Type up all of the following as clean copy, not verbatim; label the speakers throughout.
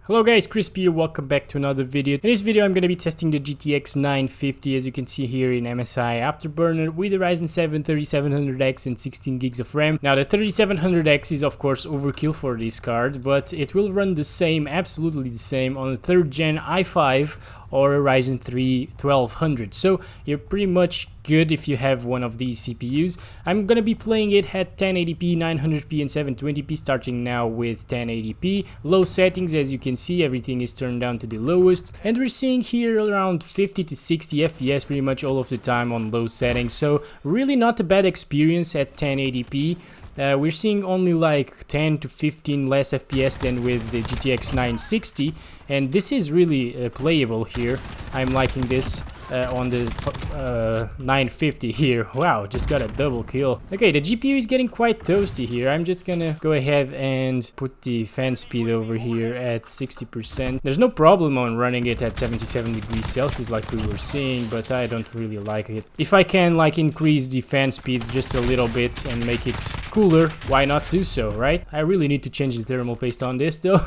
Speaker 1: Hello guys, Crispy here, welcome back to another video. In this video I'm going to be testing the GTX 950 as you can see here in MSI Afterburner with the Ryzen 7 3700X and 16 gigs of RAM. Now the 3700X is of course overkill for this card, but it will run the same, absolutely the same on a 3rd gen i5 or a Ryzen 3 1200. So you're pretty much good if you have one of these CPUs. I'm gonna be playing it at 1080p, 900p and 720p, starting now with 1080p. Low settings, as you can see, everything is turned down to the lowest, and we're seeing here around 50 to 60 FPS pretty much all of the time on low settings. So really not a bad experience at 1080p. We're seeing only like 10 to 15 less FPS than with the GTX 960, and this is really playable here. I'm liking this on the 950 here. Wow, just got a double kill. Okay, the GPU is getting quite toasty here. I'm just gonna go ahead and put the fan speed over here at 60%. There's no problem on running it at 77 degrees Celsius like we were seeing, but I don't really like it. If I can like increase the fan speed just a little bit and make it cooler, why not do so, right? I really need to change the thermal paste on this though.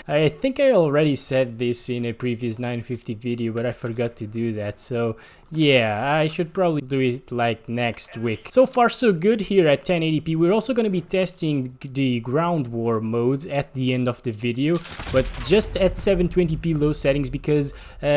Speaker 1: I think I already said this in a previous 950 video, but I forgot to do that. So yeah, I should probably do it like next week. So far so good here at 1080p. We're also going to be testing the ground war mode at the end of the video, but just at 720p low settings, because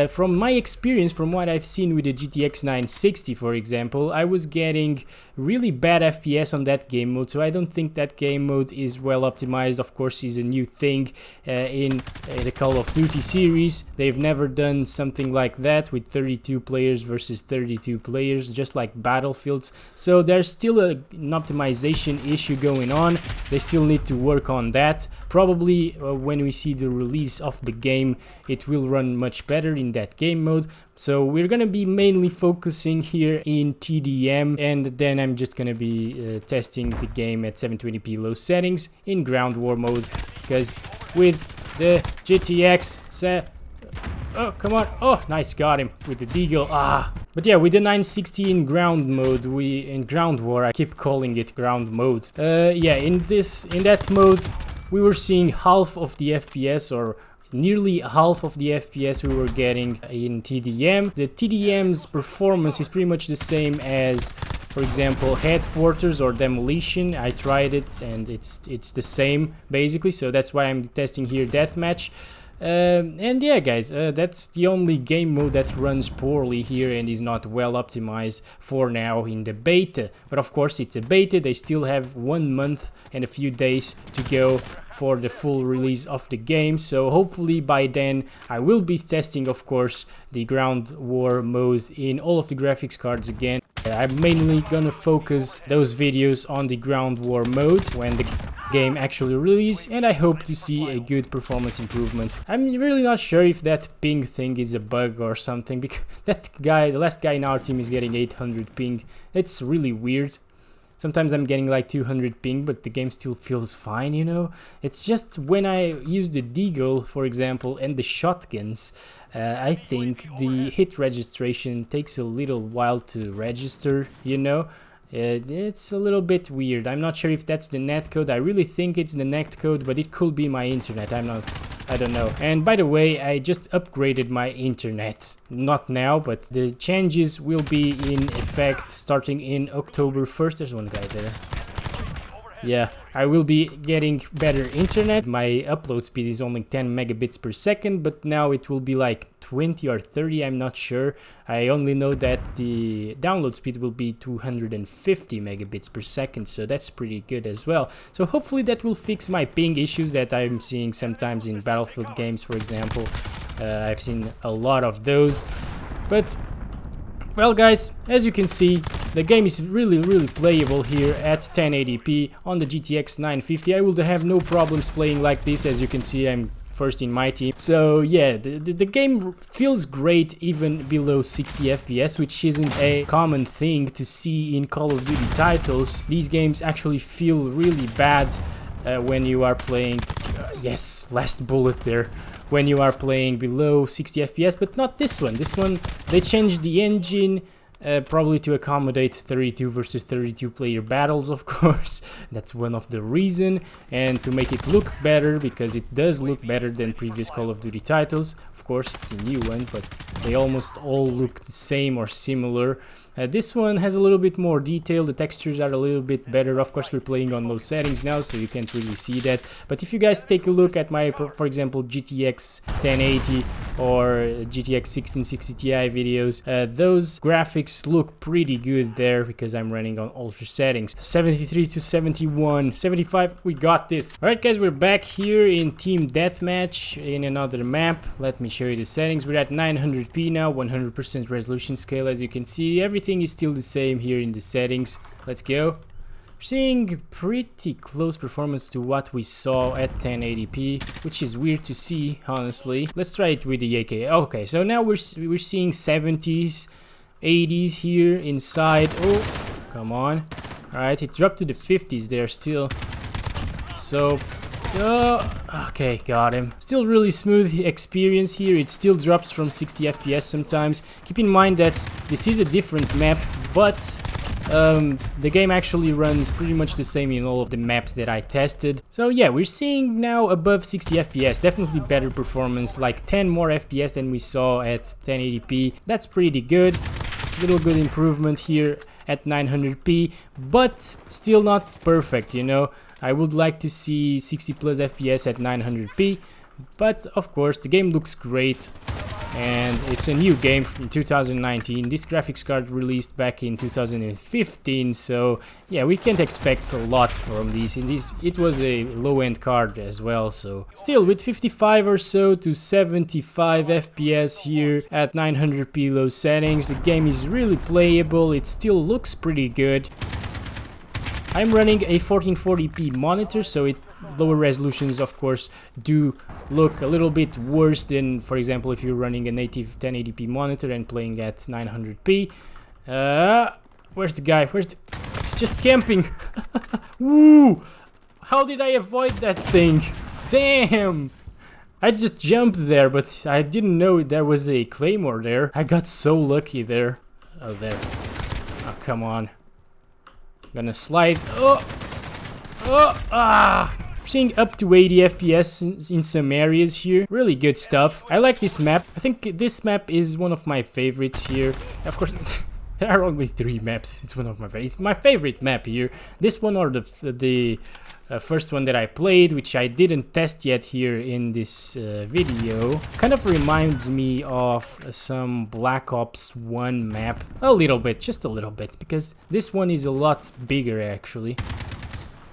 Speaker 1: from my experience, from what I've seen with the GTX 960 for example, I was getting really bad FPS on that game mode. So I don't think that game mode is well optimized. Of course, is a new thing in the Call of Duty series. They've never done something like that with 32 players versus 32 players, just like Battlefields. So there's still an optimization issue going on. They still need to work on that. Probably when we see the release of the game, it will run much better in that game mode. So we're gonna be mainly focusing here in TDM, and then I'm just gonna be testing the game at 720p low settings in ground war mode, because with the GTX oh, come on. Oh, nice, got him with the deagle. But yeah, with the 960 in ground mode, in ground war, I keep calling it ground mode. Yeah, in that mode, we were seeing half of the FPS, or nearly half of the FPS we were getting in TDM. The TDM's performance is pretty much the same as, for example, Headquarters or Demolition. I tried it and it's the same basically, so that's why I'm testing here Deathmatch. And yeah guys, that's the only game mode that runs poorly here and is not well optimized for now in the beta. But of course it's a beta, they still have 1 month and a few days to go for the full release of the game. So hopefully by then I will be testing, of course, the ground war mode in all of the graphics cards again. I'm mainly gonna focus those videos on the ground war mode when the game actually release, and I hope to see a good performance improvement. I'm really not sure if that ping thing is a bug or something, because that guy, the last guy in our team, is getting 800 ping. It's really weird. Sometimes I'm getting like 200 ping, but the game still feels fine, you know? It's just when I use the deagle, for example, and the shotguns, I think the hit registration takes a little while to register, you know? It's a little bit weird. I'm not sure if that's the netcode. I really think it's the netcode, but it could be my internet. I don't know. And by the way, I just upgraded my internet. Not now, but the changes will be in effect starting in October 1st. There's one guy there. Yeah, I will be getting better internet. My upload speed is only 10 megabits per second, but now it will be like 20 or 30, I'm not sure. I only know that the download speed will be 250 megabits per second, so that's pretty good as well. So hopefully that will fix my ping issues that I'm seeing sometimes in Battlefield games, for example. I've seen a lot of those. But well guys, as you can see, the game is really playable here at 1080p on the GTX 950. I will have no problems playing like this. As you can see, I'm first in my team. So yeah, the game feels great even below 60 FPS, which isn't a common thing to see in Call of Duty titles. These games actually feel really bad when you are playing, yes, last bullet there, when you are playing below 60 FPS, but not this one. This one, they changed the engine, probably to accommodate 32 versus 32 player battles, of course. That's one of the reason, and to make it look better, because it does look better than previous Call of Duty titles. Of course, it's a new one, but they almost all look the same or similar. This one has a little bit more detail, the textures are a little bit better. Of course, we're playing on low settings now, so you can't really see that. But if you guys take a look at my, for example, GTX 1080 or GTX 1660 Ti videos, those graphics look pretty good there because I'm running on ultra settings. 73 to 71, 75, we got this. Alright guys, we're back here in Team Deathmatch in another map. Let me show you the settings. We're at 900p now, 100% resolution scale. As you can see, everything is still the same here in the settings. Let's go. We're seeing pretty close performance to what we saw at 1080p, which is weird to see, honestly. Let's try it with the AK. Okay, so now we're seeing 70s, 80s here inside. Oh, come on. Alright, it dropped to the 50s there still. So, okay, got him. Still really smooth experience here. It still drops from 60 FPS sometimes. Keep in mind that this is a different map, but the game actually runs pretty much the same in all of the maps that I tested. So yeah, we're seeing now above 60 FPS, definitely better performance, like 10 more FPS than we saw at 1080p. That's pretty good. Little good improvement here at 900p, but still not perfect, you know. I would like to see 60 plus FPS at 900p, but of course the game looks great. And it's a new game in 2019. This graphics card released back in 2015, so yeah, we can't expect a lot from these. It was a low-end card as well, so still with 55 or so to 75 FPS here at 900p low settings, the game is really playable. It still looks pretty good. I'm running a 1440p monitor, so lower resolutions of course do look a little bit worse than, for example, if you're running a native 1080p monitor and playing at 900p. Where's the guy? He's just camping. Woo! How did I avoid that thing? Damn! I just jumped there, but I didn't know there was a claymore there. I got so lucky there. Oh, there. Oh, come on. Gonna slide. Seeing up to 80 FPS in some areas here. Really good stuff. I like this map. I think this map is one of my favorites here. Of course, there are only 3 maps. It's one of my favorites. It's my favorite map here. This one or the first one that I played, which I didn't test yet here in this video, kind of reminds me of some Black Ops 1 map. A little bit, just a little bit, because this one is a lot bigger actually.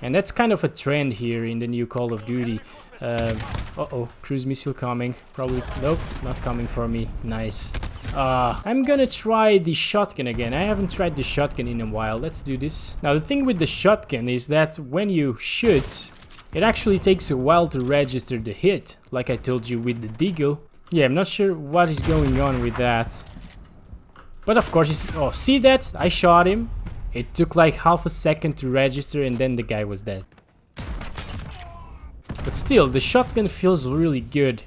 Speaker 1: And that's kind of a trend here in the new Call of Duty. Uh-oh, cruise missile coming. Probably, nope, not coming for me. Nice. I'm gonna try the shotgun again. I haven't tried the shotgun in a while. Let's do this. Now, the thing with the shotgun is that when you shoot, it actually takes a while to register the hit, like I told you with the deagle. Yeah, I'm not sure what is going on with that. But of course, oh, see that? I shot him. It took like half a second to register and then the guy was dead. But still, the shotgun feels really good.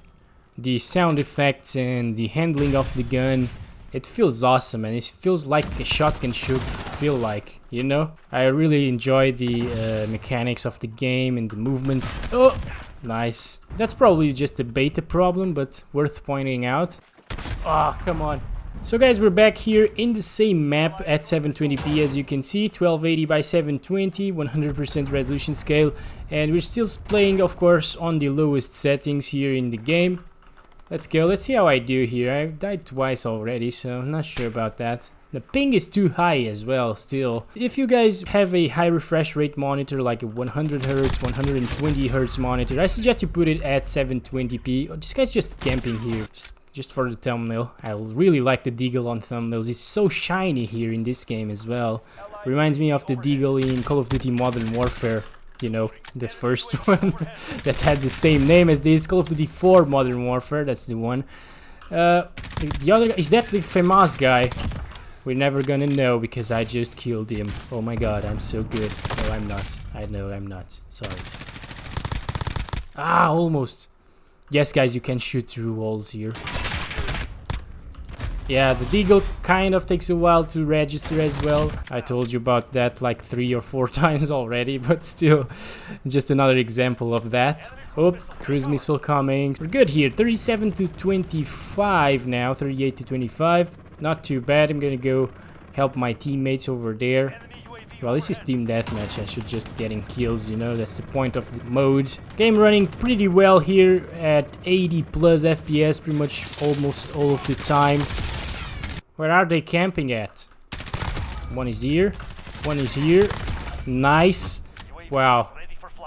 Speaker 1: The sound effects and the handling of the gun, it feels awesome, and it feels like a shotgun should feel like, you know? I really enjoy the mechanics of the game and the movements. Oh, nice. That's probably just a beta problem, but worth pointing out. Oh, come on. So guys, we're back here in the same map at 720p, as you can see, 1280 by 720, 100% resolution scale, and we're still playing, of course, on the lowest settings here in the game. Let's go, let's see how I do here. I've died twice already, so I'm not sure about that. The ping is too high as well, still. If you guys have a high refresh rate monitor, like a 100Hz, 120Hz monitor, I suggest you put it at 720p. Oh, this guy's just camping here. Just for the thumbnail. I really like the deagle on thumbnails. It's so shiny here in this game as well. Reminds me of the deagle in Call of Duty Modern Warfare. You know, the first one that had the same name as this. Call of Duty 4 Modern Warfare, that's the one. The other guy, is that the famous guy? We're never gonna know because I just killed him. Oh my god, I'm so good. No, I'm not. I know I'm not. Sorry. Ah, almost. Yes, guys, you can shoot through walls here. Yeah, the deagle kind of takes a while to register as well. I told you about that like 3 or 4 times already, but still, just another example of that. Oh, cruise missile coming. We're good here, 37 to 25 now, 38 to 25. Not too bad. I'm gonna go help my teammates over there. Well, this is team deathmatch. I should just getting kills, you know, that's the point of the mode. Game running pretty well here at 80 plus FPS pretty much almost all of the time. Where are they camping at? One is here. One is here. Nice. Wow.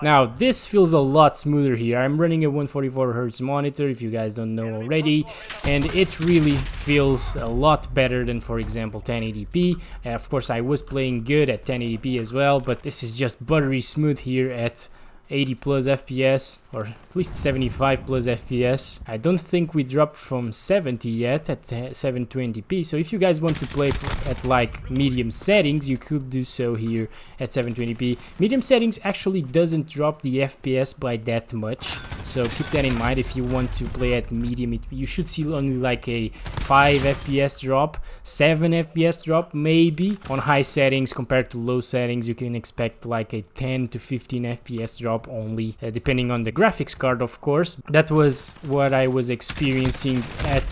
Speaker 1: Now, this feels a lot smoother here. I'm running a 144Hz monitor, if you guys don't know already, and it really feels a lot better than, for example, 1080p. Of course, I was playing good at 1080p as well, but this is just buttery smooth here at 80 plus FPS, or at least 75 plus FPS. I don't think we dropped from 70 yet at 720p, so if you guys want to play at like medium settings, you could do so here at 720p. Medium settings actually doesn't drop the FPS by that much, so keep that in mind. If you want to play at medium, you should see only like a 5 FPS drop, 7 FPS drop maybe. On high settings compared to low settings, you can expect like a 10 to 15 FPS drop only, depending on the graphics card, of course. That was what I was experiencing at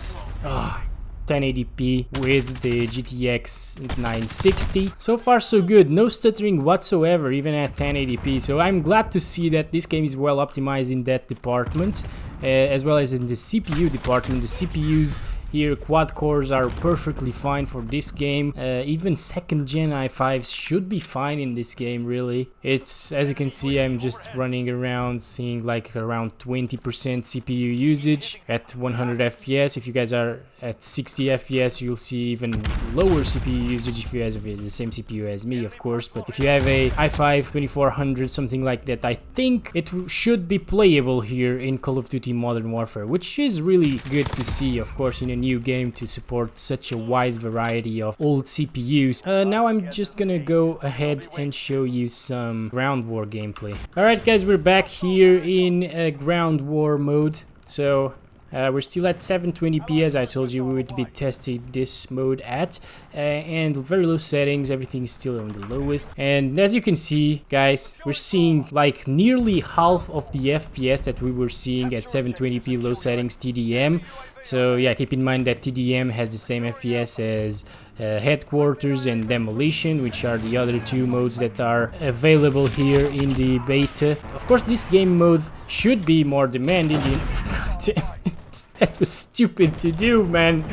Speaker 1: 1080p with the GTX 960. So far so good, no stuttering whatsoever even at 1080p, so I'm glad to see that this game is well optimized in that department, as well as in the CPU department. The CPUs here, quad cores, are perfectly fine for this game. Even second gen i5s should be fine in this game, really. It's, as you can see, I'm just running around seeing like around 20% CPU usage at 100 FPS. If you guys are at 60 FPS, you'll see even lower CPU usage if you guys have the same CPU as me, of course. But if you have a i5 2400, something like that, I think it should be playable here in Call of Duty Modern Warfare, which is really good to see, of course, in a new game to support such a wide variety of old CPUs. Now I'm just gonna go ahead and show you some ground war gameplay. Alright guys, we're back here in ground war mode. So we're still at 720p, as I told you we would be testing this mode at, and very low settings, everything is still on the lowest. And as you can see, guys, we're seeing like nearly half of the FPS that we were seeing at 720p low settings TDM. So yeah, keep in mind that TDM has the same FPS as Headquarters and Demolition, which are the other two modes that are available here in the beta. Of course, this game mode should be more demanding. God damn it. That was stupid to do, man.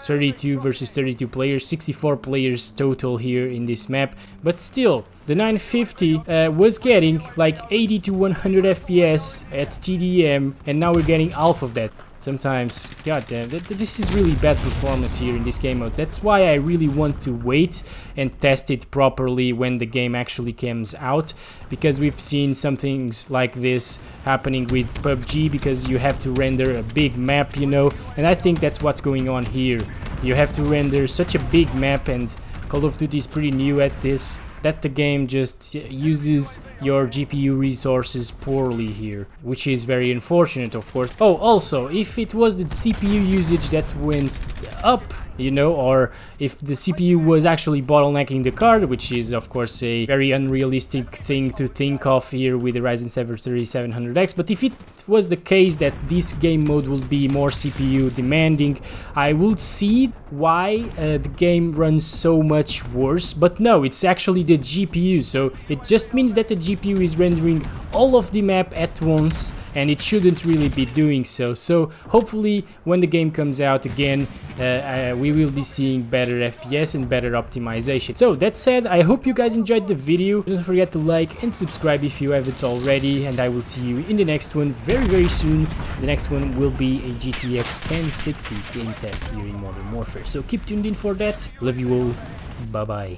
Speaker 1: 32 versus 32 players, 64 players total here in this map, but still the 950 was getting like 80 to 100 FPS at TDM, and now we're getting half of that. Sometimes, goddamn, this is really bad performance here in this game mode. That's why I really want to wait and test it properly when the game actually comes out, because we've seen some things like this happening with PUBG, because you have to render a big map, you know, and I think that's what's going on here. You have to render such a big map, and Call of Duty is pretty new at this, that the game just uses your GPU resources poorly here, which is very unfortunate, of course. Oh, also, if it was the CPU usage that went up, you know, or if the CPU was actually bottlenecking the card, which is of course a very unrealistic thing to think of here with the Ryzen 7 3700X, but if it was the case that this game mode will be more CPU demanding, I would see why the game runs so much worse. But no, it's actually the GPU, so it just means that the GPU is rendering all of the map at once, and it shouldn't really be doing so. So hopefully when the game comes out again, we will be seeing better FPS and better optimization. So that said, I hope you guys enjoyed the video. Don't forget to like and subscribe if you haven't already, and I will see you in the next one very soon. The next one will be a GTX 1060 game test here in Modern Warfare, so keep tuned in for that. Love you all, bye bye.